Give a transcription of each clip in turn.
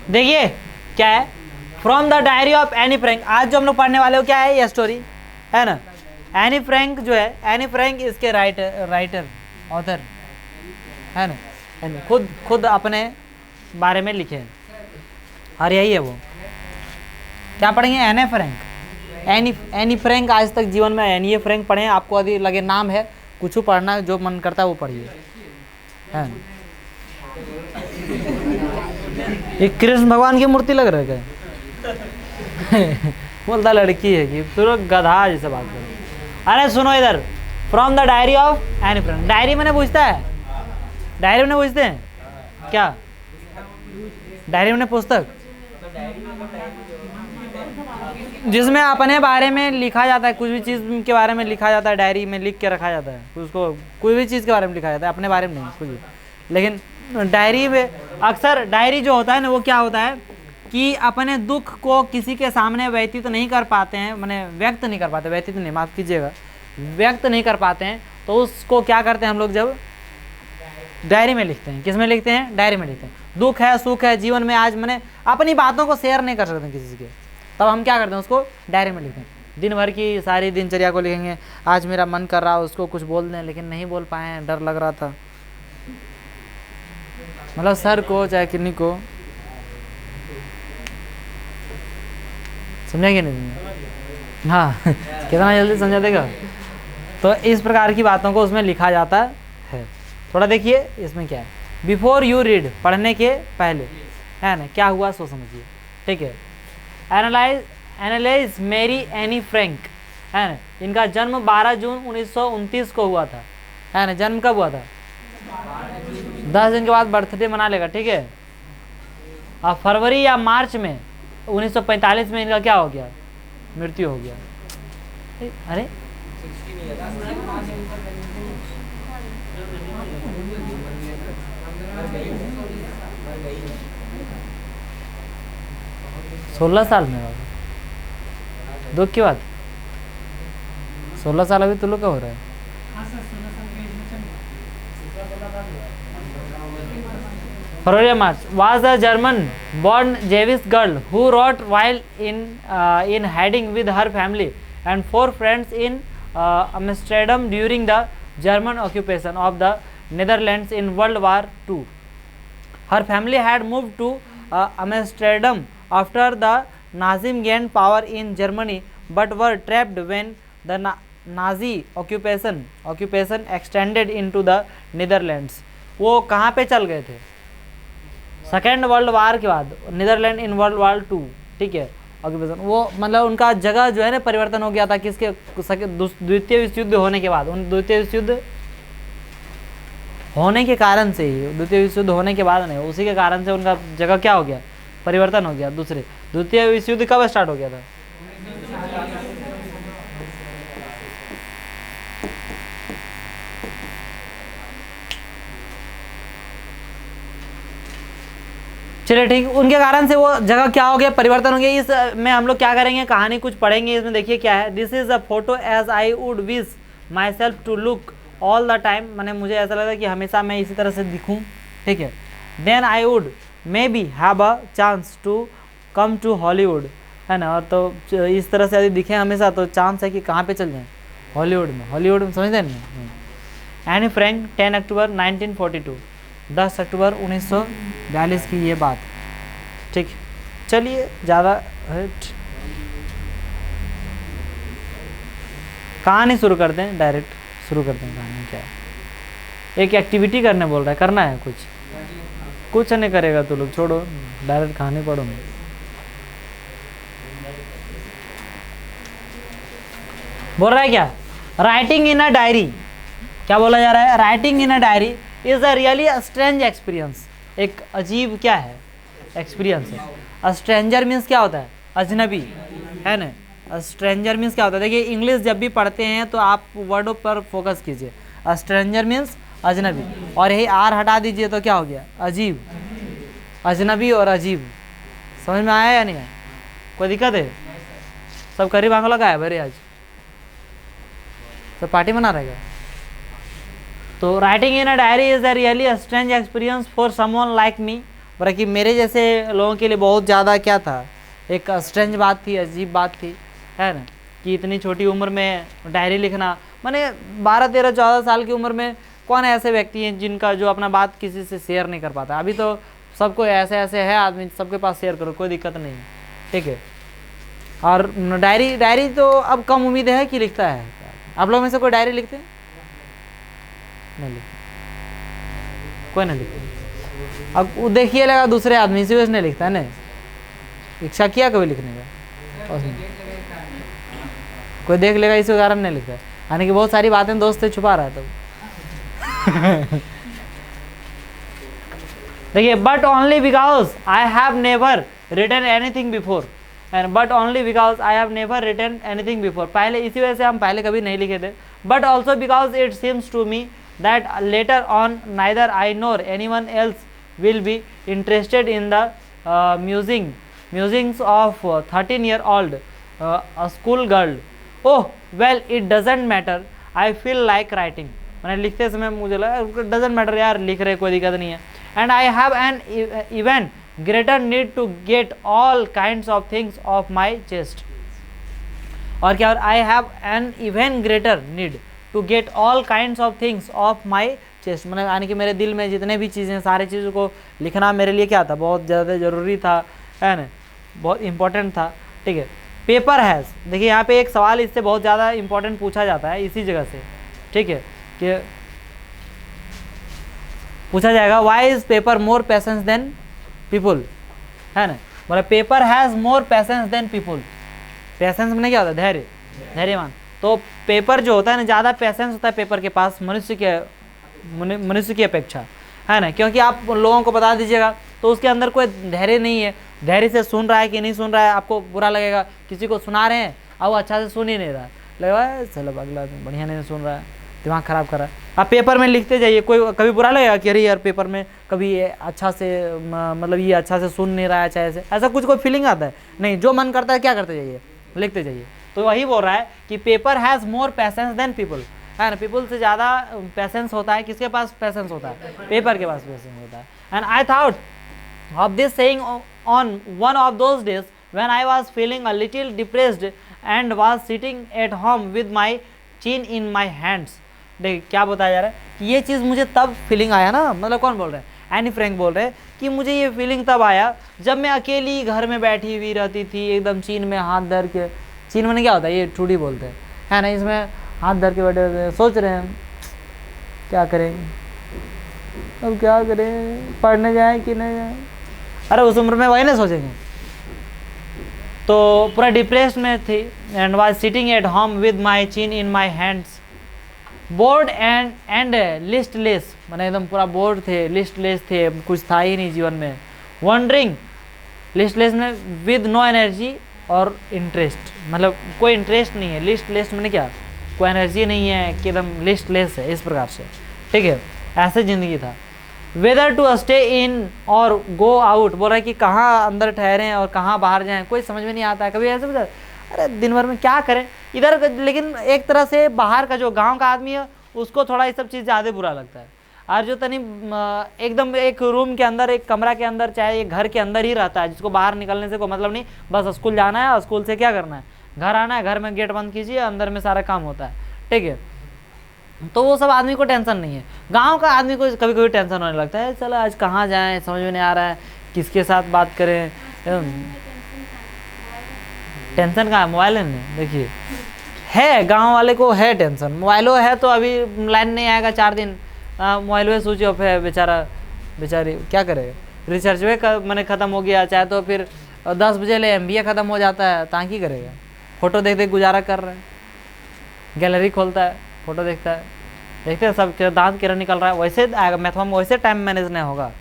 देखिए क्या है, from the diary of Anne Frank. आज जो हम लोग पढ़ने वाले हो क्या है, ये स्टोरी है ना। एनी फ्रैंक जो है, एनी फ्रैंक इसके राइटर ऑथर है ना, खुद अपने बारे में लिखे हैं, और यही है वो। क्या पढ़ेंगे, एनी फ्रैंक। एनी फ्रैंक आज तक जीवन में एनी फ्रैंक पढ़े हैं। आपको यदि लगे नाम है, कुछ पढ़ना है, जो मन करता है वो पढ़िए, है ना। ये कृष्ण भगवान की मूर्ति लग रहा है क्या? बोलता लड़की है कि फिर गधा जैसे बात कर। अरे सुनो इधर, from the diary of Anne Frank. Diary मैंने पूछता है, डायरी में पूछते हैं क्या, डायरी में पुस्तक जिसमें अपने बारे में लिखा जाता है, कुछ भी चीज़ के बारे में लिखा जाता है, डायरी में लिख के रखा जाता है उसको। कोई भी चीज़ के बारे में लिखा जाता है, अपने बारे में नहीं कुछ भी। लेकिन डायरी में अक्सर, डायरी जो होता है ना, वो क्या होता है कि अपने दुख को किसी के सामने व्यतीत तो नहीं कर पाते हैं, मैंने व्यक्त नहीं कर पाते, व्यतीत नहीं, माफ़ कीजिएगा, व्यक्त नहीं कर पाते हैं, तो उसको क्या करते हैं हम लोग, जब डायरी में लिखते हैं। किस में लिखते हैं, डायरी में लिखते हैं। दुख है, सुख है, जीवन में आज मैंने अपनी बातों को शेयर नहीं कर सकते किसी के, तब हम क्या करते हैं, उसको डायरी में लिखते हैं। दिन भर की सारी दिनचर्या को लिखेंगे। आज मेरा मन कर रहा है उसको कुछ बोल दें, लेकिन नहीं बोल पाए, डर लग रहा था, मतलब सर को चाहे किन्हीं को, समझा कि नहीं? हाँ कितना जल्दी समझा देगा। तो इस प्रकार की बातों को उसमें लिखा जाता है। थोड़ा देखिए इसमें क्या है, बिफोर यू रीड, पढ़ने के पहले, है ना, क्या हुआ सो समझिए, ठीक है। एनालाइज मेरी एनी फ्रैंक, है ना, इनका जन्म 12 जून 1929 को हुआ था, है ना। जन्म कब हुआ था, 10 दिन के बाद बर्थडे मना लेगा, ठीक है। अब फरवरी या मार्च में 1945 में इनका क्या हो गया, मृत्यु हो गया। अरे 16 साल में होगा, दुख की बात। 16 साल अभी तुम लोग का हो रहा है। फरवरी मार्च was a German born Jewish girl who wrote while in hiding with her family and 4 friends in Amsterdam during the German occupation of the Netherlands in World War II. Her family had moved to Amsterdam after the Nazis gained power in Germany but were trapped when the Nazi occupation extended into the Netherlands. वो कहाँ पे चल गए थे, second world war के बाद, Netherlands in world war 2, ठीक है, ऑक्यूपेशन। वो मतलब उनका जगह जो है ना परिवर्तन हो गया था, किसके, द्वितीय विश्व युद्ध होने के बाद। उन द्वितीय विश्व युद्ध होने के कारण से ही, द्वितीय विश्व युद्ध होने के बाद नहीं, उसी के कारण से उनका जगह क्या हो गया, परिवर्तन हो गया दूसरे। द्वितीय विश्व युद्ध कब स्टार्ट हो गया था, चलिए ठीक, उनके कारण से वो जगह क्या हो गया, परिवर्तन हो गया। इस में हम लोग क्या करेंगे, कहानी कुछ पढ़ेंगे। इसमें देखिए क्या है, this is a photo as I would wish myself to look all the time, मैंने मुझे ऐसा लगता है कि हमेशा मैं इसी तरह से दिखूं, ठीक है। Then I would maybe have a chance to come to Hollywood, है ना। और तो इस तरह से यदि दिखें हमेशा तो चांस है कि कहाँ पे चल जाएँ, हॉलीवुड में। हॉलीवुड में समझते हैं ना। एनी फ्रैंक 10 अक्टूबर 1942, 10 अक्टूबर 1942 की ये बात, ठीक। चलिए ज़्यादा कहानी शुरू करते हैं, डायरेक्ट शुरू करते हैं कहानी। क्या है, एक एक्टिविटी करने बोल रहा है, करना है कुछ नहीं करेगा तो लोग, छोड़ो, डायरेक्ट कहानी पढ़ो। बोल रहा है क्या, राइटिंग इन अ डायरी, क्या बोला जा रहा है, writing in a diary is a really strange experience. एक अजीब क्या है, एक्सपीरियंस है। स्ट्रेंजर मीन्स क्या होता है, अजनबी, है ना। स्ट्रेंजर मीन्स क्या होता है, देखिए इंग्लिश जब भी पढ़ते हैं तो आप वर्डों पर फोकस कीजिए। स्ट्रेंजर मीन्स अजनबी, और यही आर हटा दीजिए तो क्या हो गया, अजीब। अजनबी और अजीब, समझ में आया या नहीं आया, कोई दिक्कत है? सब करीब आंख लगा है भरे, आज सब पार्टी मना रहेगा। तो writing in a diary is a really strange experience for someone like me बोला कि मेरे जैसे लोगों के लिए बहुत ज़्यादा क्या था, एक स्ट्रेंज बात थी, अजीब बात थी, है ना, कि इतनी छोटी उम्र में डायरी लिखना। मैंने 12, 13, 14 साल की उम्र में कौन ऐसे व्यक्ति हैं जिनका जो अपना बात किसी से शेयर नहीं कर पाता। अभी तो सबको ऐसे ऐसे है आदमी, सबके पास शेयर करो, कोई दिक्कत नहीं, ठीक है। और डायरी तो अब कम उम्मीद है कि लिखता है। आप लोग में से कोई डायरी लिखते हैं? नहीं लिखते, कोई नहीं लिखते। अब वो देखिए लगा दूसरे आदमी से नहीं लिखता है, नहीं इच्छा किया कभी लिखने का, और कोई देख लेगा इसी कारण नहीं लिखता है, यानी कि बहुत सारी बातें दोस्त से छुपा रहा है। तब देखिए, but only because I have never written anything before, and but only because I have never written anything before, पहले इसी वजह से हम पहले कभी नहीं लिखे थे। But also because it seems to me that later on neither I nor anyone else will be interested in the musings of 13-year-old a school girl. Oh well, it doesn't matter, I feel like writing. मैंने लिखते समय मुझे लगा doesn't matter यार, लिख रहे कोई दिक्कत नहीं है। And I have an even greater need to get all kinds of things off my chest. और क्या, I have an even greater need to get all kinds of things off my chest, मतलब यानी कि मेरे दिल में जितने भी चीज़ें, सारी चीज़ों को लिखना मेरे लिए क्या था, बहुत ज़्यादा ज़रूरी था, है ना, बहुत इंपॉर्टेंट था, ठीक है। पेपर हैज़, देखिए यहाँ पे एक सवाल इससे बहुत ज़्यादा इंपॉर्टेंट पूछा जाता है इसी जगह से, ठीक है, कि पूछा जाएगा why is paper more patience than people, है ना, बोला paper has more patience than people. Patience में क्या होता है, धैर्य, धैर्यवान। तो पेपर जो होता है ना, ज़्यादा पेशेंस होता है पेपर के पास मनुष्य की अपेक्षा, है ना, क्योंकि आप लोगों को बता दीजिएगा तो उसके अंदर कोई धैर्य नहीं है, धैर्य से सुन रहा है कि नहीं सुन रहा है, आपको बुरा लगेगा। किसी को सुना रहे हैं और वो अच्छा से सुन ही नहीं रहा है, लगेगा चलो अगला बढ़िया नहीं सुन रहा है, दिमाग ख़राब कर रहा है। आप पेपर में लिखते जाइए, कोई कभी बुरा लगेगा कि अरे यार पेपर में कभी ये अच्छा से मतलब ये अच्छा से सुन नहीं रहा है, चाहे ऐसा कुछ कोई फीलिंग आता है नहीं, जो मन करता है क्या करते जाइए, लिखते जाइए। तो वही बोल रहा है कि paper has more patience than people, है ना, पीपल से ज़्यादा पेशेंस होता है, किसके पास पेशेंस होता है, पेपर के पास पेशेंस होता है। And I thought of this saying on one of those days when I was feeling a little depressed and was sitting at home with my chin in my hands। देखिए क्या बताया जा रहा है कि ये चीज़ मुझे तब फीलिंग आया ना, मतलब कौन बोल रहे हैं, एनी फ्रैंक बोल रहे हैं कि मुझे ये फीलिंग तब आया जब मैं अकेली घर में बैठी हुई रहती थी, एकदम चीन में हाथ धर के, चीन में क्या होता है, ये ठूडी बोलते हैं, है ना, इसमें हाथ धर के बैठे रहते हैं, सोच रहे हैं क्या करें, अब क्या करें, पढ़ने जाएं कि नहीं जाएं, अरे उस उम्र में वही ना सोचेंगे। तो पूरा डिप्रेस्ड में थी। And was sitting at home with my chin in my hands, board and listless, मैंने एकदम पूरा बोर्ड थे, लिस्टलेस थे, कुछ था ही नहीं जीवन में। वंडरिंग, लिस्टलेस में विद नो एनर्जी और इंटरेस्ट, मतलब कोई इंटरेस्ट नहीं है, लिस्टलेस मैंने क्या, कोई एनर्जी नहीं है कि एकदम लिस्टलेस है, इस प्रकार से, ठीक है, ऐसे ज़िंदगी था। वेदर टू स्टे इन और गो आउट, बोल रहा है कि कहाँ अंदर ठहरें और कहाँ बाहर जाएं, कोई समझ में नहीं आता है। कभी ऐसे बता, अरे दिन भर में क्या करें इधर, लेकिन एक तरह से बाहर का जो गांव का आदमी है उसको थोड़ा ये सब चीज़ ज़्यादा बुरा लगता है। और जो तनी एकदम एक रूम के अंदर, एक कमरा के अंदर, चाहे एक घर के अंदर ही रहता है, जिसको बाहर निकलने से कोई मतलब नहीं, बस स्कूल जाना है और स्कूल से क्या करना है, घर आना है, घर में गेट बंद कीजिए, अंदर में सारा काम होता है, ठीक है। तो वो सब आदमी को टेंशन नहीं है। गांव का आदमी को कभी कभी टेंशन होने लगता है, चलो आज कहाँ जाएं, समझ में नहीं आ रहा है, किसके साथ बात करें, टेंशन का मोबाइल है। देखिए है, गांव वाले को है टेंशन, मोबाइलो है तो अभी लाइन नहीं आएगा 4 दिन, मोबाइल में स्विच ऑफ है, बेचारी क्या करेगा, रिचार्ज मैंने ख़त्म हो गया, चाहे तो फिर 10 बजे ले MBA ख़त्म हो जाता है, ताकि करेगा, फ़ोटो देख देख गुजारा कर रहा है, गैलरी खोलता है, फोटो देखता है, देखते हैं सब दांत किरण निकल रहा है, वैसे आएगा मैथवा में, वैसे टाइम मैनेज नहीं होगा,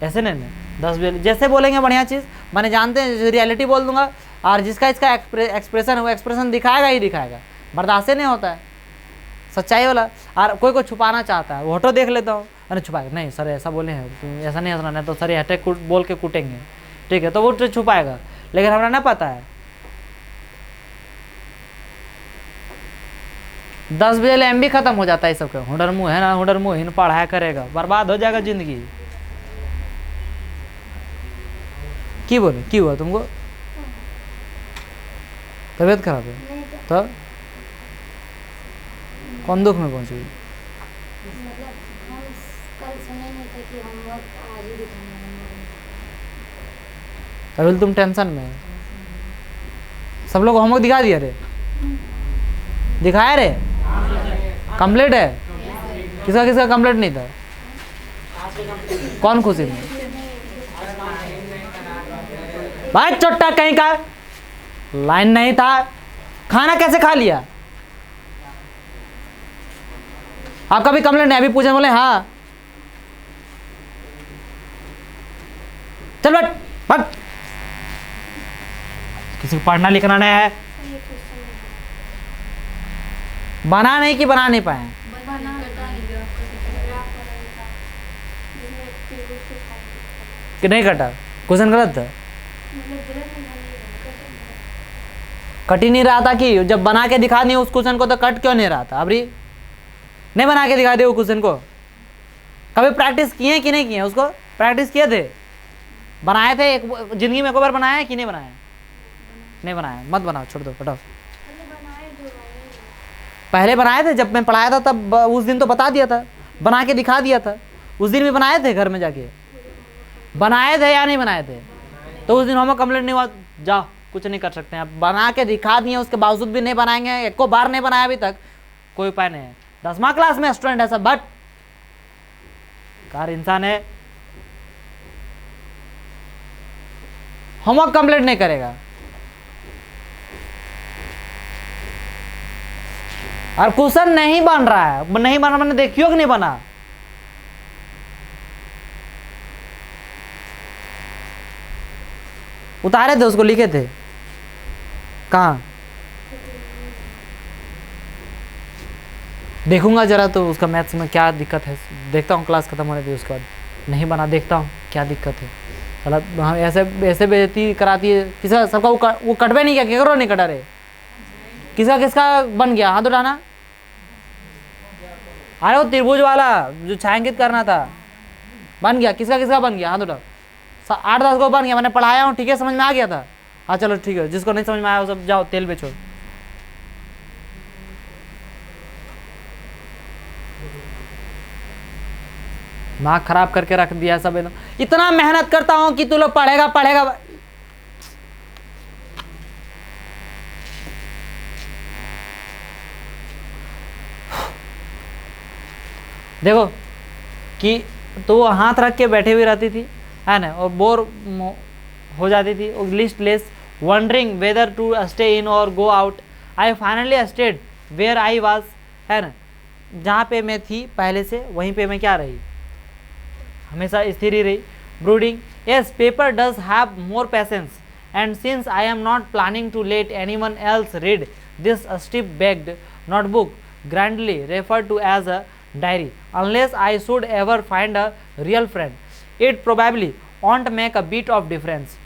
ऐसे नहीं 10 बजे जैसे बोलेंगे बढ़िया चीज़, मैंने जानते हैं रियलिटी बोल दूंगा, और जिसका इसका एक्सप्रेशन है वो एक्सप्रेशन दिखाएगा ही दिखाएगा, बर्दाश्त नहीं होता है सच्चाई वाला। और कोई छुपाना चाहता है, फोटो देख लेता हूँ, अरे छुपाएगा, नहीं सर ऐसा बोले हैं, तुम ऐसा नहीं हंसना, नहीं तो सर हटे बोल के कूटेंगे, ठीक है, तो वो छुपाएगा, लेकिन हमारा ना पता है 10 बजे MB खत्म हो जाता है सबका, हुडर मुँह है ना, हुडर मुँह इन पढ़ाया करेगा, बर्बाद हो जाएगा जिंदगी, की बोले की हुआ तुमको? तबीयत खराब है तो कौन दुख में पहुंची? मतलब हम कल सुने नहीं थे कि होमवर्क आज ही दिखाना है। तभी तुम टेंशन में है। सब लोग होमवर्क दिखा दिया रे? दिखाया रे? कंप्लीट है? किसका किसका कंप्लीट नहीं था? कौन खुशी में? भाई चोट्टा कहीं का लाइन नहीं था। खाना कैसे खा लिया? आपका भी कंप्लेंट है? अभी पूछे बोले हाँ। चल बैठ बैठ। किसी को पढ़ना लिखना नहीं है? बना नहीं कि बना नहीं पाए? कि नहीं कटा? क्वेश्चन गलत था? कट ही नहीं रहा था कि जब बना के दिखा दिए उस क्वेश्चन को तो कट क्यों नहीं रहा था? अभी नहीं बना के दिखा दे वो क्वेश्चन को। कभी प्रैक्टिस किए कि नहीं किए? उसको प्रैक्टिस किए थे? बनाए थे एक जिंदगी में? एक बार बनाया कि नहीं बनाया? नहीं बनाया, मत बनाओ, छोड़ दो, हटाओ। पहले बनाए थे जब मैं पढ़ाया था तब, उस दिन तो बता दिया था, बना के दिखा दिया था। उस दिन भी बनाए थे घर में जाके? बनाए थे या नहीं बनाए थे? तो उस दिन होमवर्क कंप्लीट नहीं हुआ, जाओ कुछ नहीं कर सकते हैं। अब बना के दिखा दिए उसके बावजूद भी नहीं बनाएंगे, एक को बार नहीं बनाया अभी तक, कोई उपाय नहीं है। 10वां क्लास में स्टूडेंट है सब, बट कार इंसान है, होमवर्क कंप्लीट नहीं करेगा। और क्वेश्चन नहीं बन रहा है, नहीं बना, मैंने देखियो कि नहीं बना? उतारे थे उसको, लिखे थे कहाँ? देखूंगा जरा तो उसका मैथ्स में क्या दिक्कत है, देखता हूँ क्लास खत्म होने दी उसके बाद, नहीं बना, देखता हूँ क्या दिक्कत है। चला हाँ, ऐसे ऐसे बेइज्जती कराती है। किसका सबका वो कटवे नहीं किया? केकरो नहीं कटा रे? किसका किसका बन गया? हाथ उठाना। अरे वो त्रिभुज वाला जो छायांकित करना था बन गया? किसका किसका बन गया? हाथ उठाओ। 8-10 को बन गया, मैंने पढ़ाया हूँ, ठीक है, समझ में आ गया था? हाँ चलो ठीक है, जिसको नहीं समझ में आया वो सब जाओ तेल बेचो। दिमाग खराब करके रख दिया सब एकदम। इतना मेहनत करता हूँ कि तू लोग पढ़ेगा पढ़ेगा। देखो कि तो हाथ रख के बैठी हुई रहती थी, है ना, और बोर हो जाती थी, listless, wondering whether to stay in और go out. I finally stayed where I was, है ना, जहाँ पे मैं थी पहले से वहीं पे मैं क्या रही, हमेशा स्थिर ही रही। Brooding, yes, paper does have more patience and since I am not planning to let anyone else read this stiff backed notebook, grandly referred to as a diary, unless I should ever find a real friend, it probably won't make a bit of difference।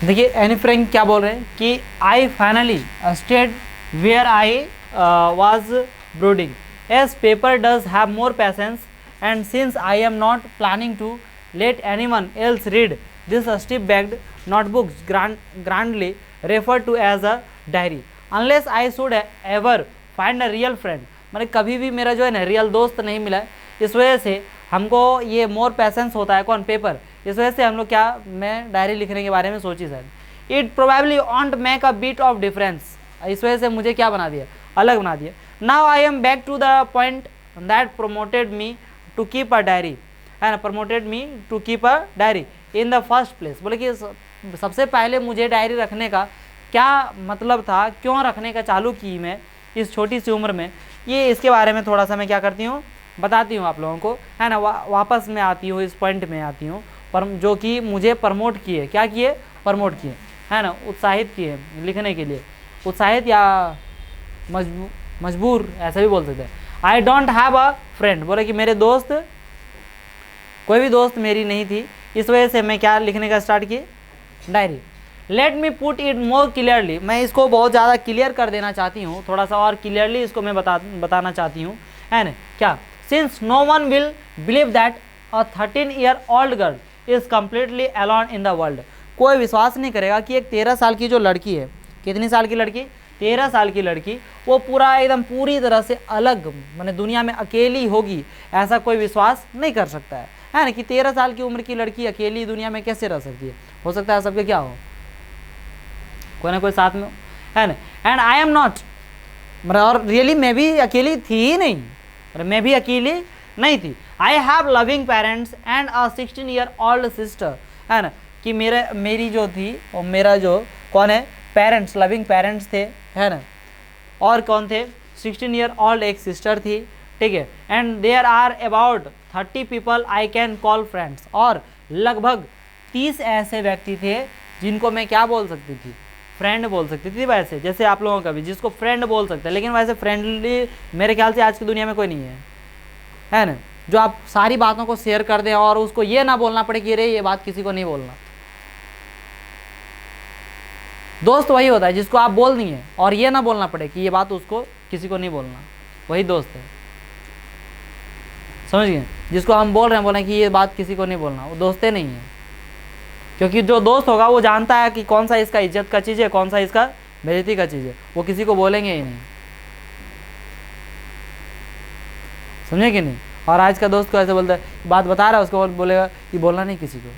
देखिए Anne Frank क्या बोल रहे हैं कि I finally stayed where I was brooding, as paper does have more patience and since I am not planning to let anyone else read this stiff backed notebooks, grandly referred to as a diary, unless I should ever find a real friend। मतलब कभी भी मेरा जो है ना real दोस्त नहीं मिला, इस वजह से हमको ये मोर पैसेंस होता है, कौन, पेपर, इस वजह से हम लोग क्या, मैं डायरी लिखने के बारे में सोची sir. It probably won't make a bit of difference, इस वजह से मुझे क्या बना दिया, अलग बना दिया। Now I am back to the point that promoted me to keep a diary, है ना, promoted me to keep a diary in the first place. बोले कि सबसे पहले मुझे डायरी रखने का क्या मतलब था, क्यों रखने का चालू की मैं इस छोटी सी उम्र में, ये इसके बारे में थोड़ा सा मैं क्या करती हूँ, बताती हूँ आप लोगों को, है ना। वापस में आती हूँ, इस पॉइंट में आती हूँ, पर जो कि मुझे प्रमोट किए, क्या किए, प्रमोट किए, है ना, उत्साहित किए लिखने के लिए, उत्साहित या मजबूर ऐसा भी बोल सकते हैं। I don't have a friend, बोले कि मेरे दोस्त, कोई भी दोस्त मेरी नहीं थी, इस वजह से मैं क्या लिखने का स्टार्ट की, diary. Let me put it more clearly, मैं इसको बहुत ज़्यादा क्लियर कर देना चाहती हूँ, थोड़ा सा और क्लियरली इसको मैं बताना चाहती हूँ, है ना, क्या, since no one will believe that a 13-year-old girl is completely alone in the world. कोई विश्वास नहीं करेगा कि एक 13 साल की जो लड़की है, कितनी साल की लड़की, 13 साल की लड़की, वो पूरा एकदम पूरी तरह से अलग माने दुनिया में अकेली होगी, ऐसा कोई विश्वास नहीं कर सकता है ना। कि 13 साल की उम्र की लड़की अकेली दुनिया में कैसे रह सकती है? हो सकता है सबके क्या हो, कोई ना कोई साथ में हो, है ना। एंड आई एम नॉट, और रियली मैं भी अकेली थी ही नहीं, मैं भी अकेली नहीं थी। I have loving parents and a 16 year old sister, है ना। कि मेरी जो थी और मेरा जो कौन है, पेरेंट्स, लविंग पेरेंट्स थे, है ना। और कौन थे, 16 ईयर ओल्ड एक सिस्टर थी, ठीक है। And there are about 30 people I can call friends, और लगभग 30 ऐसे व्यक्ति थे जिनको मैं क्या बोल सकती थी, फ्रेंड बोल सकती थी। वैसे जैसे आप लोगों का भी जिसको फ्रेंड बोल सकते हैं, लेकिन वैसे फ्रेंडली मेरे ख्याल से आज की दुनिया में कोई नहीं है ना, जो आप सारी बातों को शेयर कर दें और उसको ये ना बोलना पड़े कि अरे ये बात किसी को नहीं बोलना। दोस्त वही होता है जिसको आप बोल दिए और ये ना बोलना पड़े कि ये बात उसको किसी को नहीं बोलना, वही दोस्त है, समझ गए। जिसको हम बोल रहे हैं कि ये बात किसी को नहीं बोलना, वो दोस्ते नहीं है। क्योंकि जो दोस्त होगा वो जानता है कि कौन सा इसका इज्जत का चीज़ है, कौन सा इसका बेइज्जती का चीज़ है, वो किसी को बोलेंगे ही नहीं, समझे कि नहीं। और आज का दोस्त को ऐसे बोलता है, बात बता रहा है उसको बोलेगा कि बोलना नहीं किसी को,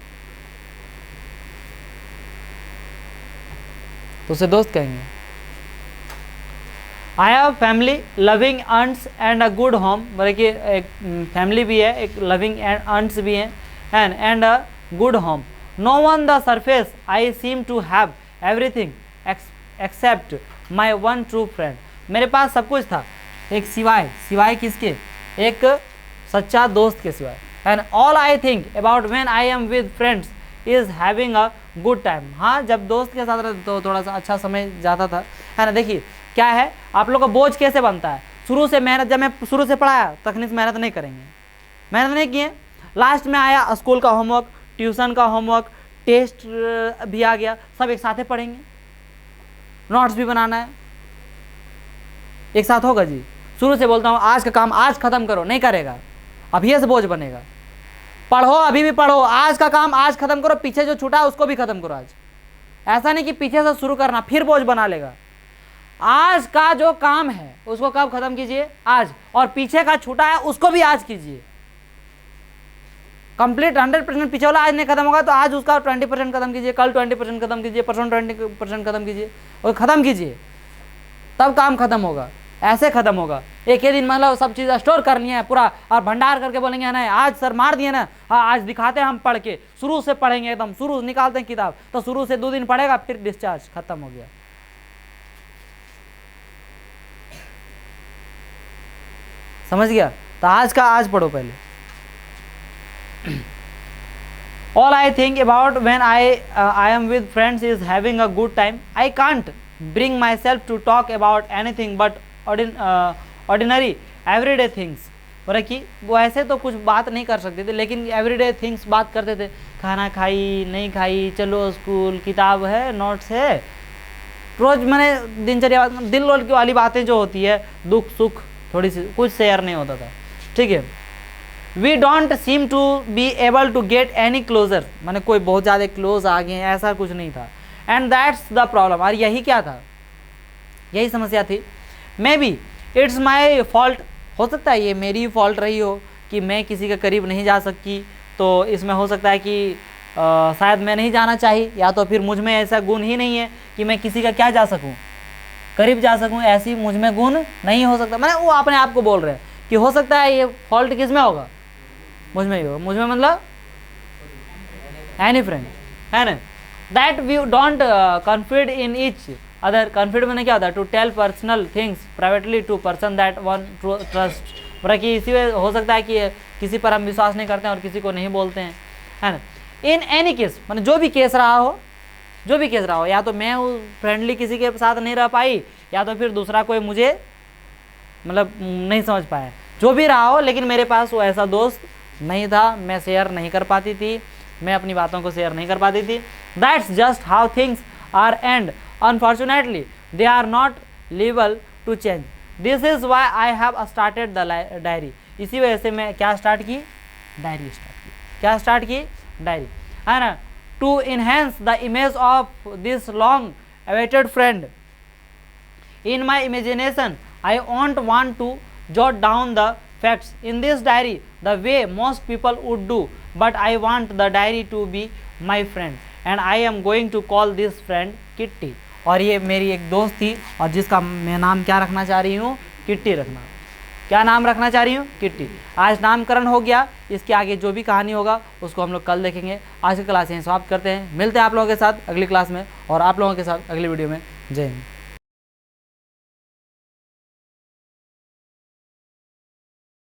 तो उसे दोस्त कहेंगे। I have family, loving aunts and a good home, मतलब कि एक फैमिली भी है, एक लविंग आंट्स भी हैं, and a good home. No one the surface I seem to have everything except my one true friend. मेरे पास सब कुछ था, एक सिवाय किसके, एक सच्चा दोस्त के सिवाय। And all I think about when I am with friends is having a good time. हाँ, जब दोस्त के साथ रहते तो थोड़ा सा अच्छा समय जाता था, है ना। देखिए क्या है, आप लोग का बोझ कैसे बनता है, शुरू से मेहनत, जब मैं शुरू से पढ़ाया तकनीक मेहनत नहीं करेंगे, मेहनत नहीं किए, लास्ट में आया स्कूल का होमवर्क, ट्यूशन का होमवर्क, टेस्ट भी आ गया, सब एक साथ ही पढ़ेंगे, नोट्स भी बनाना है, एक साथ होगा जी। शुरू से बोलता हूँ आज का काम आज खत्म करो, नहीं करेगा, अभी से बोझ बनेगा। पढ़ो, अभी भी पढ़ो, आज का काम आज खत्म करो, पीछे जो छूटा है उसको भी खत्म करो आज। ऐसा नहीं कि पीछे से शुरू करना फिर बोझ बना लेगा। आज का जो काम है उसको कब खत्म कीजिए, आज, और पीछे का छूटा है उसको भी आज कीजिए। कंप्लीट 100% पीछे वाला आज नहीं खत्म होगा तो आज उसका 20% खत्म कीजिए, कल 20% खत्म कीजिए, परसों 20% खत्म कीजिए, और खत्म कीजिए, तब काम खत्म होगा। ऐसे खत्म होगा, एक ही दिन मतलब सब चीज़ स्टोर करनी है पूरा, और भंडार करके बोलेंगे ना आज सर मार दिए ना, हाँ आज दिखाते हैं हम पढ़ के, शुरू से पढ़ेंगे एकदम, शुरू निकालते हैं किताब, तो शुरू से 2 दिन पढ़ेगा फिर डिस्चार्ज, खत्म हो गया। समझ गया। तो आज का आज पढ़ो पहले। All I think about when I am with friends is having a good time. I can't bring myself to talk about anything but ordinary everyday things. बोला कि वो ऐसे तो कुछ बात नहीं कर सकते थे, लेकिन एवरीडे थिंग्स बात करते थे। खाना खाई नहीं खाई, चलो स्कूल, किताब है, नोट्स है, रोज मैंने दिनचर्या, दिल वाली बातें जो होती है, दुख सुख थोड़ी सी, कुछ शेयर नहीं होता था, ठीक है। We don't seem to be able to get any closer, मैंने कोई बहुत ज़्यादा क्लोज आ गए हैं ऐसा कुछ नहीं था। एंड दैट्स द प्रॉब्लम, और यही क्या था, यही समस्या थी। May be it's my fault, हो सकता है ये मेरी फॉल्ट रही हो कि मैं किसी के करीब नहीं जा सकी, तो इसमें हो सकता है कि शायद मैं नहीं जाना चाहिए, या तो फिर मुझ में ऐसा गुण ही नहीं है कि मैं किसी का क्या जा सकूं, करीब जा सकूं, ऐसी मुझ में गुण नहीं हो सकता। मैंने वो अपने आप को बोल रहे हैं कि हो सकता है ये फॉल्ट किस में होगा, मुझ में ही होगा। मुझ में मतलब एनी फ्रेंड, है ना। That we don't confide in each other. Confide मैंने क्या होता है, to tell personal things privately to person that one trust, मतलब कि इसी वजह हो सकता है कि किसी पर हम विश्वास नहीं करते हैं और किसी को नहीं बोलते हैं, है ना। इन एनी केस, मतलब जो भी केस रहा हो, जो भी केस रहा हो, या तो मैं फ्रेंडली किसी के साथ नहीं रह पाई, या तो फिर दूसरा कोई मुझे मतलब नहीं समझ पाया, जो भी रहा हो, लेकिन मेरे पास वो ऐसा दोस्त नहीं था, मैं शेयर नहीं कर पाती थी, मैं अपनी बातों को शेयर नहीं कर पाती थी। That's just how things are and unfortunately they are not liable to change. This is why I have started the diary. इसी वजह से मैं क्या स्टार्ट की, डायरी स्टार्ट की। क्या स्टार्ट की, डायरी। है ना, to enhance the image of this long awaited friend in my imagination I won't want to jot down the facts in this diary the way most people would do, but I want the diary to be my friend and I am going to call this friend Kitty. और ये मेरी एक दोस्त थी और जिसका मैं नाम क्या रखना चाह रही हूँ, किट्टी रखना। क्या नाम रखना चाह रही हूँ, किट्टी। आज नामकरण हो गया, इसके आगे जो भी कहानी होगा उसको हम लोग कल देखेंगे। आज की क्लास यहीं समाप्त करते हैं, मिलते हैं आप लोगों के साथ अगली क्लास में और आप लोगों के साथ अगली वीडियो में। जय हिंद।